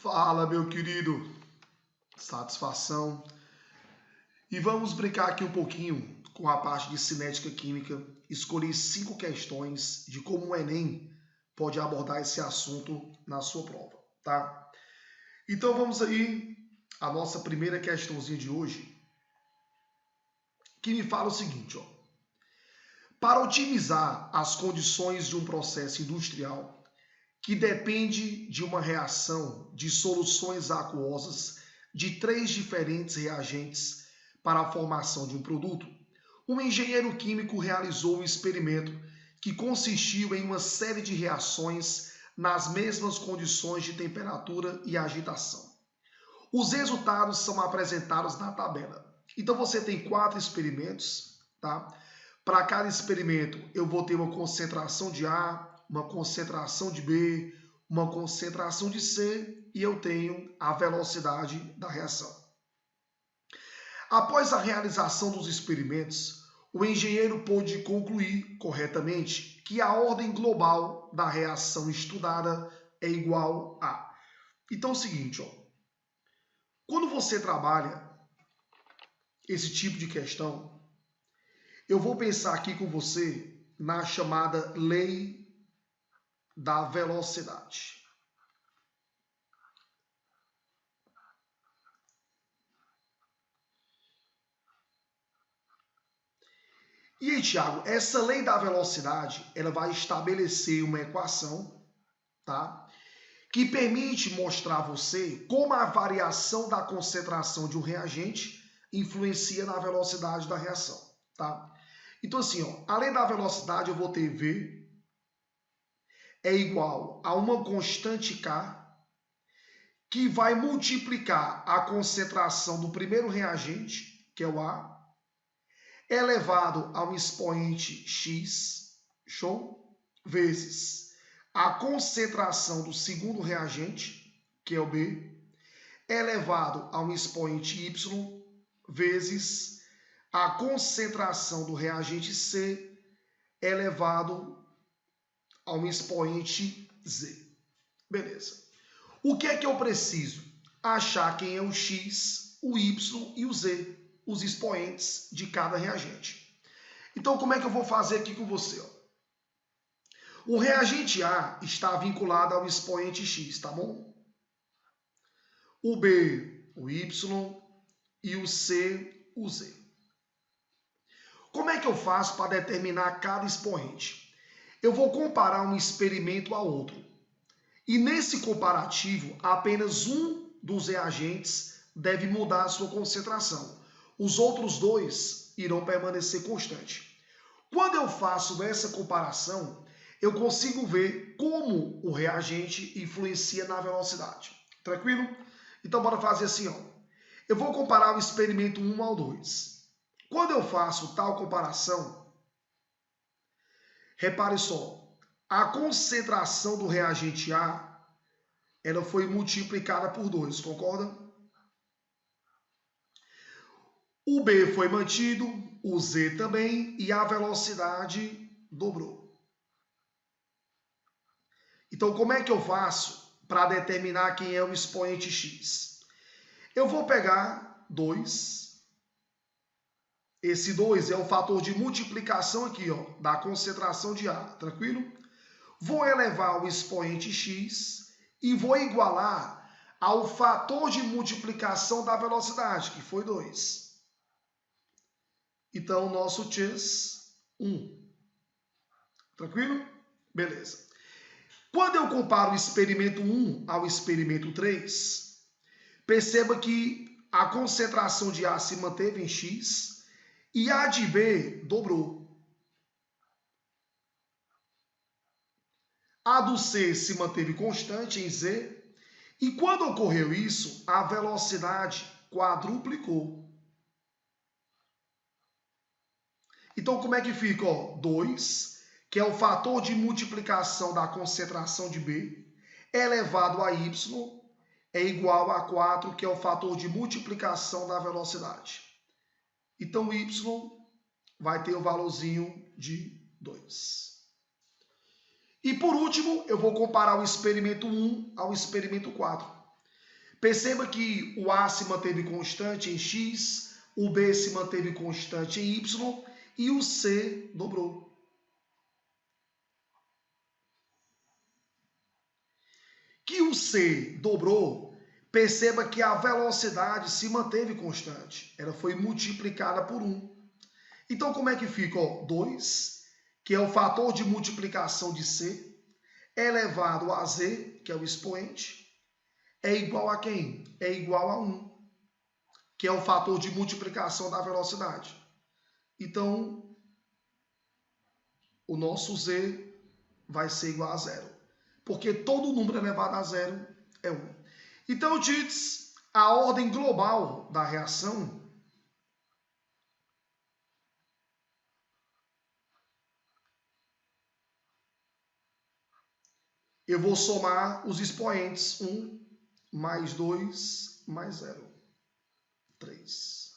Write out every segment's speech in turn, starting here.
Fala, meu querido. Satisfação. E vamos brincar aqui um pouquinho com a parte de cinética química. Escolhi 5 questões de como o Enem pode abordar esse assunto na sua prova, tá? Então vamos aí à nossa primeira questãozinha de hoje, que me fala o seguinte, ó. Para otimizar as condições de um processo industrial que depende de uma reação de soluções aquosas de 3 diferentes reagentes para a formação de um produto, um engenheiro químico realizou um experimento que consistiu em uma série de reações nas mesmas condições de temperatura e agitação. Os resultados são apresentados na tabela. Então você tem 4 experimentos, tá? Para cada experimento eu vou ter uma concentração de A, uma concentração de B, uma concentração de C e eu tenho a velocidade da reação. Após a realização dos experimentos, o engenheiro pôde concluir corretamente que a ordem global da reação estudada é igual a... Então é o seguinte, ó, quando você trabalha esse tipo de questão, eu vou pensar aqui com você na chamada lei da velocidade. E aí, Thiago, essa lei da velocidade, ela vai estabelecer uma equação, tá? Que permite mostrar a você como a variação da concentração de um reagente influencia na velocidade da reação, tá? Então assim, ó, a lei da velocidade eu vou ter V é igual a uma constante K que vai multiplicar a concentração do primeiro reagente, que é o A, elevado a um expoente x, show, vezes a concentração do segundo reagente, que é o B, elevado a um expoente y, vezes a concentração do reagente C, elevado a um expoente Z. Beleza. O que é que eu preciso? Achar quem é o x, o y e o z, os expoentes de cada reagente. Então, como é que eu vou fazer aqui com você? Ó? O reagente A está vinculado ao expoente X, tá bom? O B, o Y e o C, o Z. Como é que eu faço para determinar cada expoente? Eu vou comparar um experimento a outro. E nesse comparativo, apenas um dos reagentes deve mudar a sua concentração. Os outros dois irão permanecer constantes. Quando eu faço essa comparação, eu consigo ver como o reagente influencia na velocidade. Tranquilo? Então, bora fazer assim, ó. Eu vou comparar o experimento 1 ao 2. Quando eu faço tal comparação, repare só, a concentração do reagente A, ela foi multiplicada por 2, concorda? O B foi mantido, o Z também, e a velocidade dobrou. Então, como é que eu faço para determinar quem é o expoente X? Eu vou pegar 2. Esse 2 é o fator de multiplicação aqui, ó, da concentração de A, tranquilo? Vou elevar o expoente X e vou igualar ao fator de multiplicação da velocidade, que foi 2. Então, nosso chess 1. Tranquilo? Beleza. Quando eu comparo o experimento 1 ao experimento 3, perceba que a concentração de A se manteve em X e a de B dobrou. A do C se manteve constante em Z e quando ocorreu isso, a velocidade quadruplicou. Então, como é que fica? 2, que é o fator de multiplicação da concentração de B, elevado a Y, é igual a 4, que é o fator de multiplicação da velocidade. Então, Y vai ter o valorzinho de 2. E por último, eu vou comparar o experimento 1 ao experimento 4. Perceba que o A se manteve constante em X, o B se manteve constante em Y e o C dobrou. Que o C dobrou, perceba que a velocidade se manteve constante. Ela foi multiplicada por 1. Então, como é que fica? 2, que é o fator de multiplicação de C, elevado a Z, que é o expoente, é igual a quem? É igual a 1, que é o fator de multiplicação da velocidade. Então, o nosso Z vai ser igual a 0, porque todo número elevado a 0 é 1. Então, Tits, a ordem global da reação eu vou somar os expoentes 1 mais 2 mais 0. 3.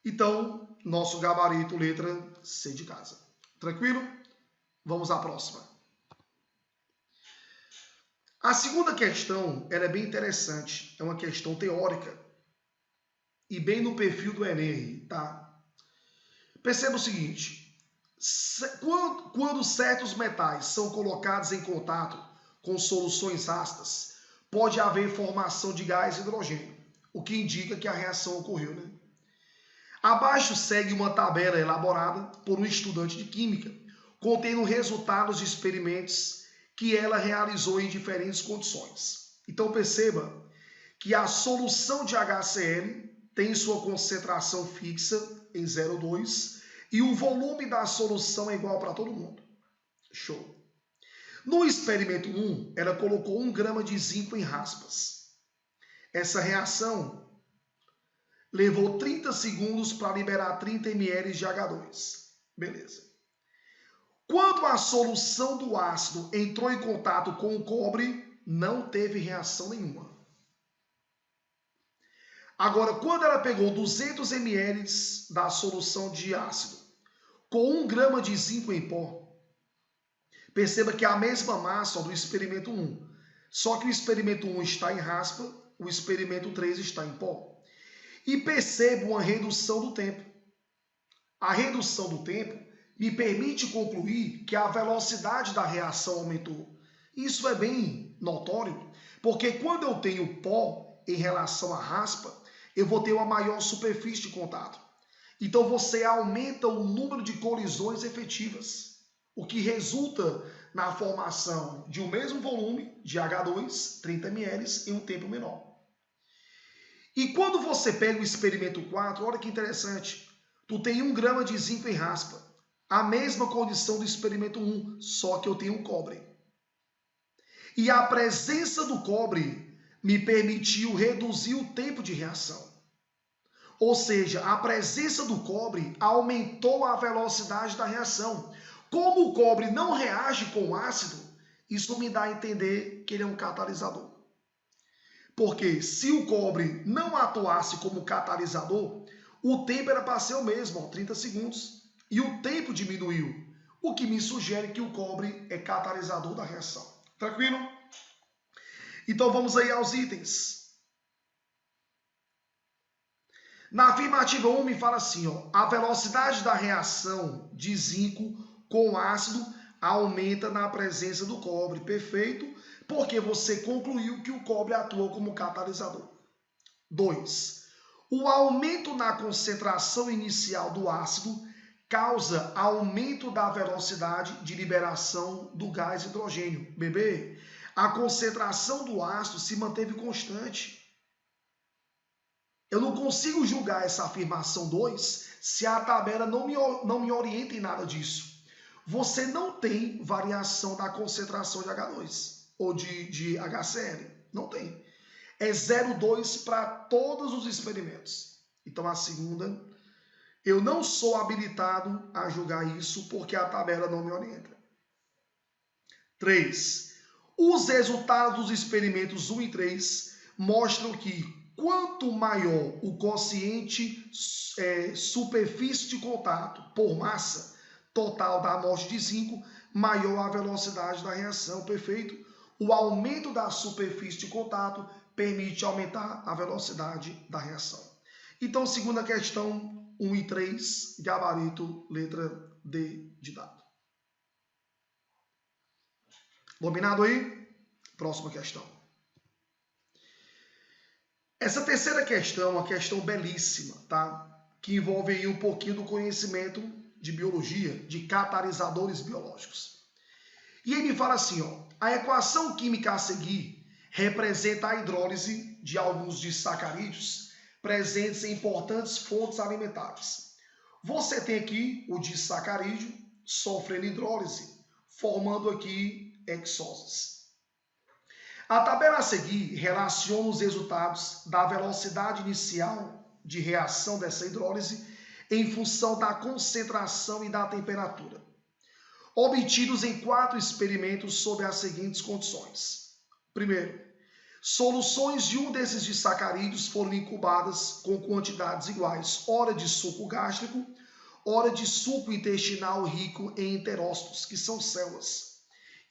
Então, nosso gabarito, letra C de casa. Tranquilo? Vamos à próxima. A segunda questão, ela é bem interessante. É uma questão teórica. E bem no perfil do Enem, tá? Perceba o seguinte. Quando certos metais são colocados em contato com soluções ácidas, pode haver formação de gás hidrogênio, o que indica que a reação ocorreu, né? Abaixo segue uma tabela elaborada por um estudante de química, contendo resultados de experimentos que ela realizou em diferentes condições. Então perceba que a solução de HCl tem sua concentração fixa em 0,2 e o volume da solução é igual para todo mundo. Show! No experimento 1, ela colocou 1 grama de zinco em raspas. Essa reação levou 30 segundos para liberar 30 ml de H2. Beleza. Quando a solução do ácido entrou em contato com o cobre, não teve reação nenhuma. Agora, quando ela pegou 200 ml da solução de ácido com 1 grama de zinco em pó, perceba que é a mesma massa do experimento 1, só que o experimento 1 está em raspa, o experimento 3 está em pó. E perceba uma redução do tempo. A redução do tempo me permite concluir que a velocidade da reação aumentou. Isso é bem notório, porque quando eu tenho pó em relação à raspa, eu vou ter uma maior superfície de contato. Então você aumenta o número de colisões efetivas, o que resulta na formação de um mesmo volume de H2, 30 ml, em um tempo menor. E quando você pega o experimento 4, olha que interessante, tu tem 1 grama de zinco em raspa, a mesma condição do experimento 1, só que eu tenho cobre. E a presença do cobre me permitiu reduzir o tempo de reação. Ou seja, a presença do cobre aumentou a velocidade da reação. Como o cobre não reage com o ácido, isso me dá a entender que ele é um catalisador. Porque se o cobre não atuasse como catalisador, o tempo era para ser o mesmo, 30 segundos. E o tempo diminuiu, o que me sugere que o cobre é catalisador da reação. Tranquilo? Então vamos aí aos itens. Na afirmativa 1 me fala assim, ó, a velocidade da reação de zinco com ácido aumenta na presença do cobre. Perfeito, porque você concluiu que o cobre atua como catalisador. 2. O aumento na concentração inicial do ácido causa aumento da velocidade de liberação do gás hidrogênio. Bebê, a concentração do ácido se manteve constante. Eu não consigo julgar essa afirmação 2 se a tabela não me orienta em nada disso. Você não tem variação da concentração de H2 ou de HCl. Não tem. É 0,2 para todos os experimentos. Então a segunda, eu não sou habilitado a julgar isso porque a tabela não me orienta. 3. Os resultados dos experimentos 1 e 3 mostram que quanto maior o quociente superfície de contato por massa total da amostra de zinco, maior a velocidade da reação. Perfeito? o aumento da superfície de contato permite aumentar a velocidade da reação. Então, segunda questão, 1 e 3, gabarito, letra D de dado. Dominado aí? Próxima questão. Essa terceira questão é uma questão belíssima, tá? Que envolve aí um pouquinho do conhecimento de biologia, de catalisadores biológicos. E ele fala assim, ó, a equação química a seguir representa a hidrólise de alguns disacarídeos presentes em importantes fontes alimentares. Você tem aqui o disacarídeo sofrendo hidrólise, formando aqui hexoses. A tabela a seguir relaciona os resultados da velocidade inicial de reação dessa hidrólise em função da concentração e da temperatura, obtidos em 4 experimentos sob as seguintes condições. Primeiro, soluções de um desses disacarídeos foram incubadas com quantidades iguais, ora de suco gástrico, ora de suco intestinal rico em enterócitos, que são células.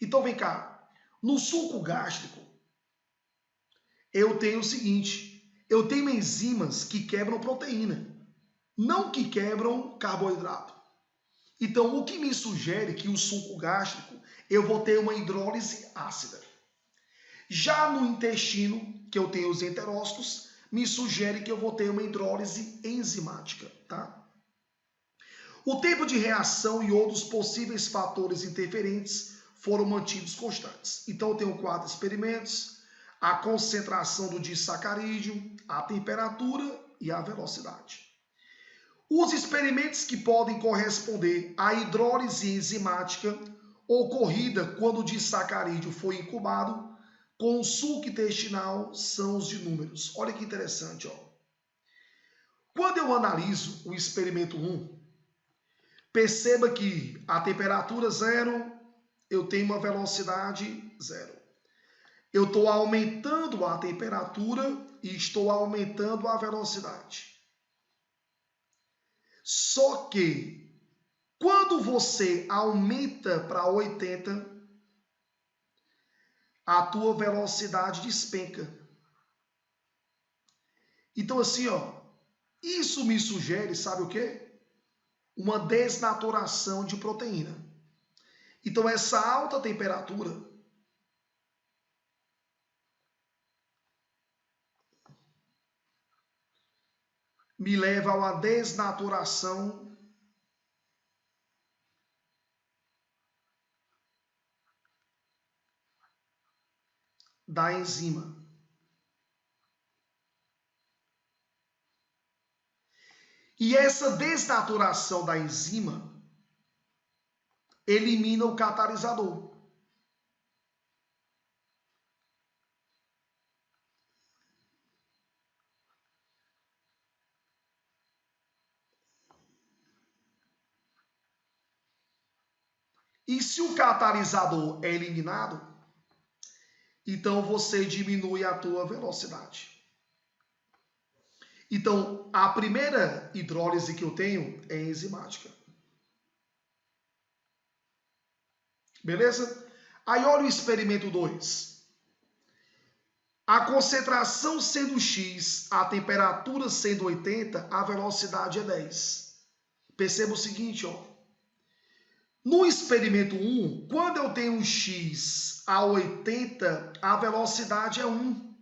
Então vem cá, no suco gástrico, eu tenho o seguinte, eu tenho enzimas que quebram proteína, não que quebram carboidrato. Então, o que me sugere que o suco gástrico, eu vou ter uma hidrólise ácida. Já no intestino, que eu tenho os enterócitos, me sugere que eu vou ter uma hidrólise enzimática, tá? O tempo de reação e outros possíveis fatores interferentes foram mantidos constantes. Então, eu tenho 4 experimentos, a concentração do disacarídeo, a temperatura e a velocidade. Os experimentos que podem corresponder à hidrólise enzimática ocorrida quando o disacarídeo foi incubado com o suco intestinal são os de números. Olha que interessante, ó. Quando eu analiso o experimento 1, perceba que a temperatura 0, eu tenho uma velocidade 0. Eu estou aumentando a temperatura e estou aumentando a velocidade. Só que, quando você aumenta para 80, a tua velocidade despenca. Então assim, ó, isso me sugere, sabe o quê? Uma desnaturação de proteína. Então essa alta temperatura me leva a uma desnaturação da enzima. E essa desnaturação da enzima elimina o catalisador. E se o catalisador é eliminado, então você diminui a tua velocidade. Então, a primeira hidrólise que eu tenho é enzimática. Beleza? Aí olha o experimento 2. A concentração sendo X, a temperatura sendo 80, a velocidade é 10. Perceba o seguinte, ó. No experimento 1, quando eu tenho X a 80, a velocidade é 1.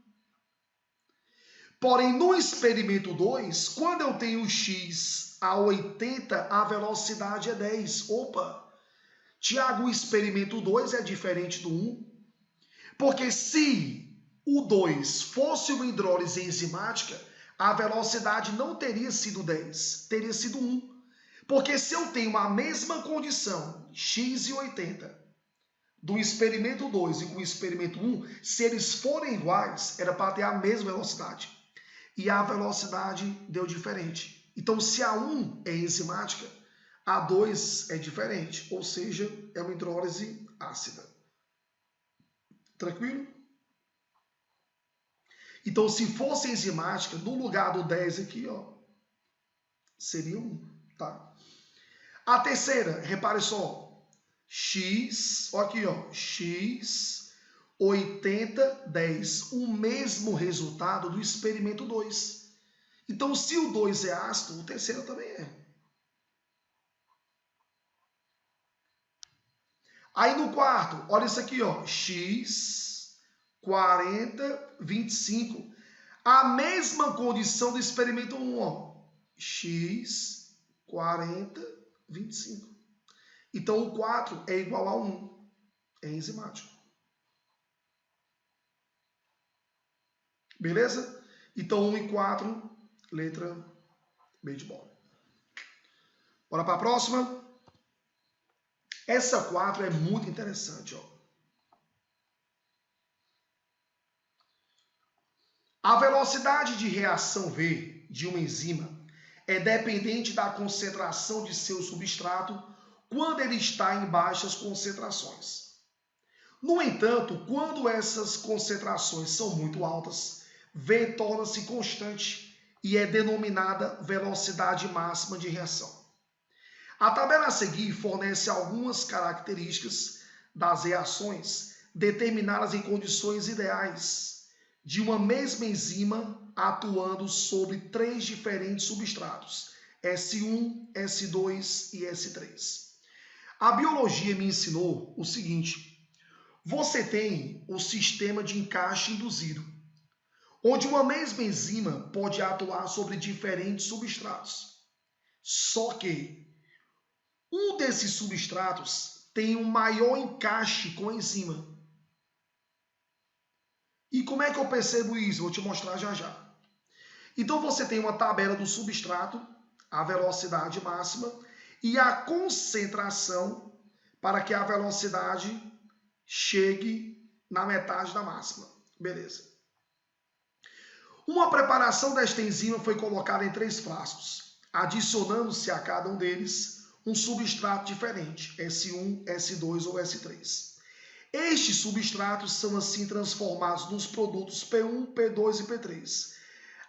Porém, no experimento 2, quando eu tenho X a 80, a velocidade é 10. Opa! Tiago, o experimento 2 é diferente do 1. Porque se o 2 fosse uma hidrólise enzimática, a velocidade não teria sido 10, teria sido 1. Porque se eu tenho a mesma condição, X e 80, do experimento 2 e com o experimento 1, se eles forem iguais, era para ter a mesma velocidade. E a velocidade deu diferente. Então, se a 1 é enzimática, a 2 é diferente, ou seja, é uma hidrólise ácida. Tranquilo? Então, se fosse enzimática, no lugar do 10 aqui, ó, seria 1, tá? A terceira, repare só, X, ó aqui, ó, X, 80, 10. O mesmo resultado do experimento 2. Então, se o 2 é ácido, o terceiro também é. Aí no quarto, olha isso aqui, ó. X, 40, 25. A mesma condição do experimento 1, ó. X, 40, 25. Então, o 4 é igual a 1. É enzimático. Beleza? Então, 1 e 4, letra B de bola. Bora para a próxima? Essa 4 é muito interessante, ó. A velocidade de reação V de uma enzima é dependente da concentração de seu substrato quando ele está em baixas concentrações. No entanto, quando essas concentrações são muito altas, V torna-se constante e é denominada velocidade máxima de reação. A tabela a seguir fornece algumas características das reações determinadas em condições ideais de uma mesma enzima atuando sobre 3 diferentes substratos, S1, S2 e S3. A biologia me ensinou o seguinte: você tem o sistema de encaixe induzido, onde uma mesma enzima pode atuar sobre diferentes substratos. Só que um desses substratos tem um maior encaixe com a enzima. E como é que eu percebo isso? Vou te mostrar já já. Então você tem uma tabela do substrato, a velocidade máxima e a concentração para que a velocidade chegue na metade da máxima. Beleza. Uma preparação desta enzima foi colocada em 3 frascos, adicionando-se a cada um deles um substrato diferente, S1, S2 ou S3. Estes substratos são assim transformados nos produtos P1, P2 e P3.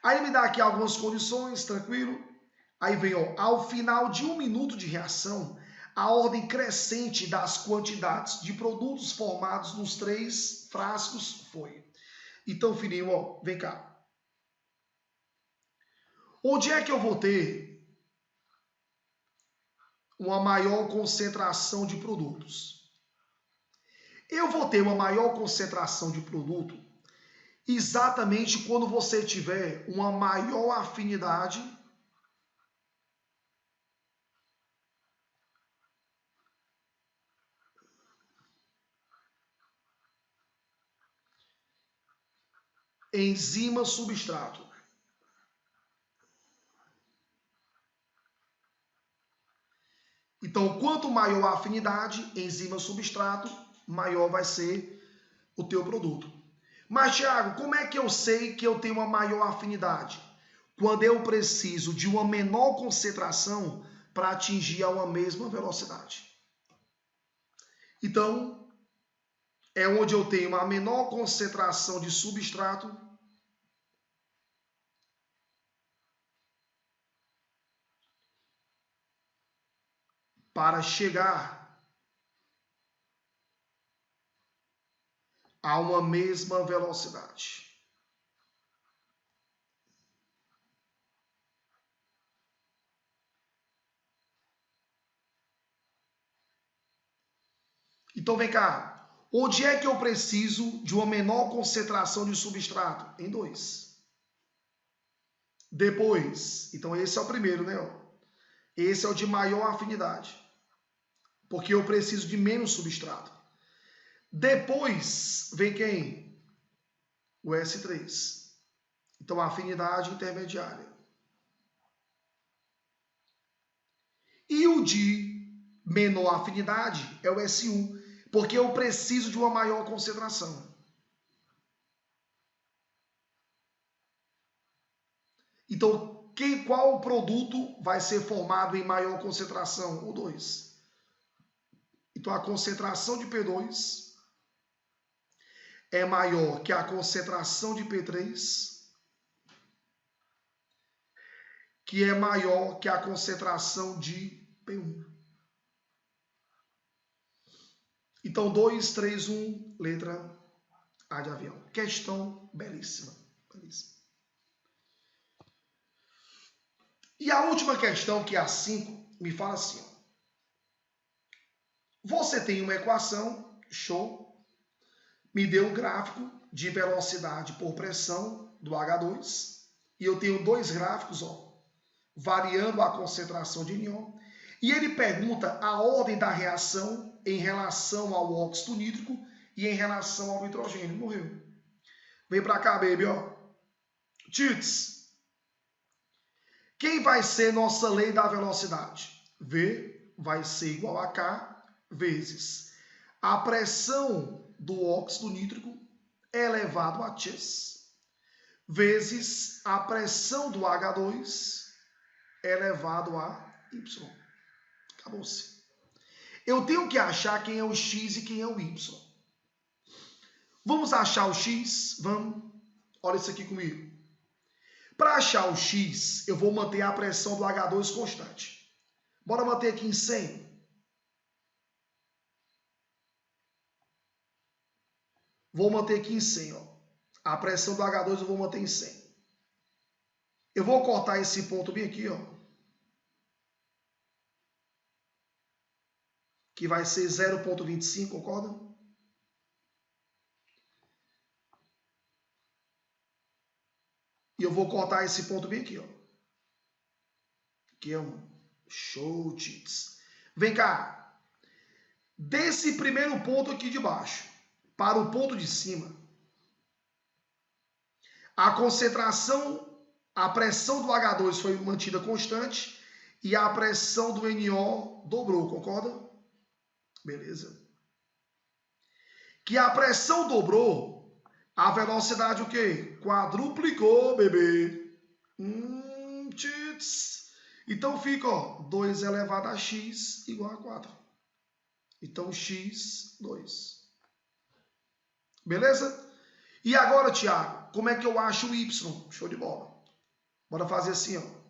Aí me dá aqui algumas condições, tranquilo? Aí vem, ó, ao final de 1 minuto de reação, a ordem crescente das quantidades de produtos formados nos 3 frascos foi. Então, filhinho, ó, vem cá. Onde é que eu vou ter uma maior concentração de produtos? Eu vou ter uma maior concentração de produto exatamente quando você tiver uma maior afinidade enzima-substrato. Então, quanto maior a afinidade enzima-substrato, maior vai ser o teu produto. Mas, Thiago, como é que eu sei que eu tenho uma maior afinidade? Quando eu preciso de uma menor concentração para atingir a uma mesma velocidade. Então, é onde eu tenho uma menor concentração de substrato para chegar a uma mesma velocidade. Então vem cá, onde é que eu preciso de uma menor concentração de substrato? Em 2. Depois, então esse é o primeiro, né? Esse é o de maior afinidade, porque eu preciso de menos substrato. Depois vem quem? O S3. Então a afinidade intermediária. E o de menor afinidade é o S1, porque eu preciso de uma maior concentração. Então, qual produto vai ser formado em maior concentração? O 2. Então, a concentração de P2 é maior que a concentração de P3, que é maior que a concentração de P1. Então, 2, 3, 1, letra A de avião. Questão belíssima. Belíssima. E a última questão, que é a 5, me fala assim. Ó. Você tem uma equação, show, me deu um gráfico de velocidade por pressão do H2, e eu tenho dois gráficos, ó, variando a concentração de níon, e ele pergunta a ordem da reação em relação ao óxido nítrico e em relação ao nitrogênio. Morreu. Vem pra cá, baby, ó. Tits. Quem vai ser nossa lei da velocidade? V vai ser igual a K vezes a pressão do óxido nítrico elevado a X vezes a pressão do H2 elevado a Y. Acabou-se. Eu tenho que achar quem é o X e quem é o Y. Vamos achar o X? Vamos. Olha isso aqui comigo. Para achar o X, eu vou manter a pressão do H2 constante. Bora manter aqui em 100. Vou manter aqui em 100, ó. A pressão do H2 eu vou manter em 100. Eu vou cortar esse ponto bem aqui, ó. Que vai ser 0,25, concorda? E eu vou cortar esse ponto bem aqui, ó. Que é um show, Tits. Vem cá. Desse primeiro ponto aqui de baixo para o ponto de cima, a concentração, a pressão do H2 foi mantida constante e a pressão do NO dobrou, concorda? Beleza. Que a pressão dobrou, a velocidade o quê? Quadruplicou, bebê. Tits. Então fica, ó, 2 elevado a x igual a 4. Então x, 2. Beleza? E agora, Thiago, como é que eu acho o y? Show de bola. Bora fazer assim, ó.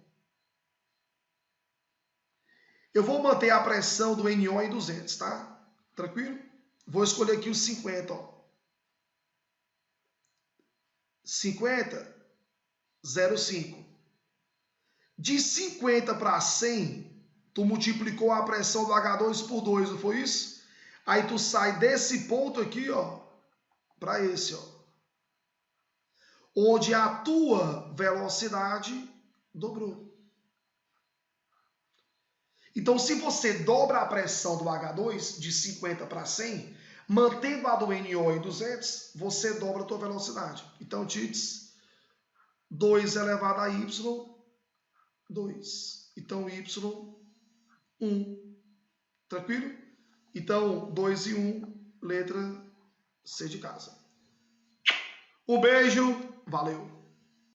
Eu vou manter a pressão do NO em 200, tá? Tranquilo? Vou escolher aqui os 50, ó. 50, 0,5. De 50 para 100, tu multiplicou a pressão do H2 por 2, não foi isso? Aí tu sai desse ponto aqui, ó, para esse, ó. Onde a tua velocidade dobrou. Então, se você dobra a pressão do H2 de 50 para 100, mantendo a do NO em 200, você dobra a tua velocidade. Então, Tits, 2 elevado a Y, 2. Então, Y, 1. Tranquilo? Então, 2 e 1, letra C de casa. Um beijo, valeu!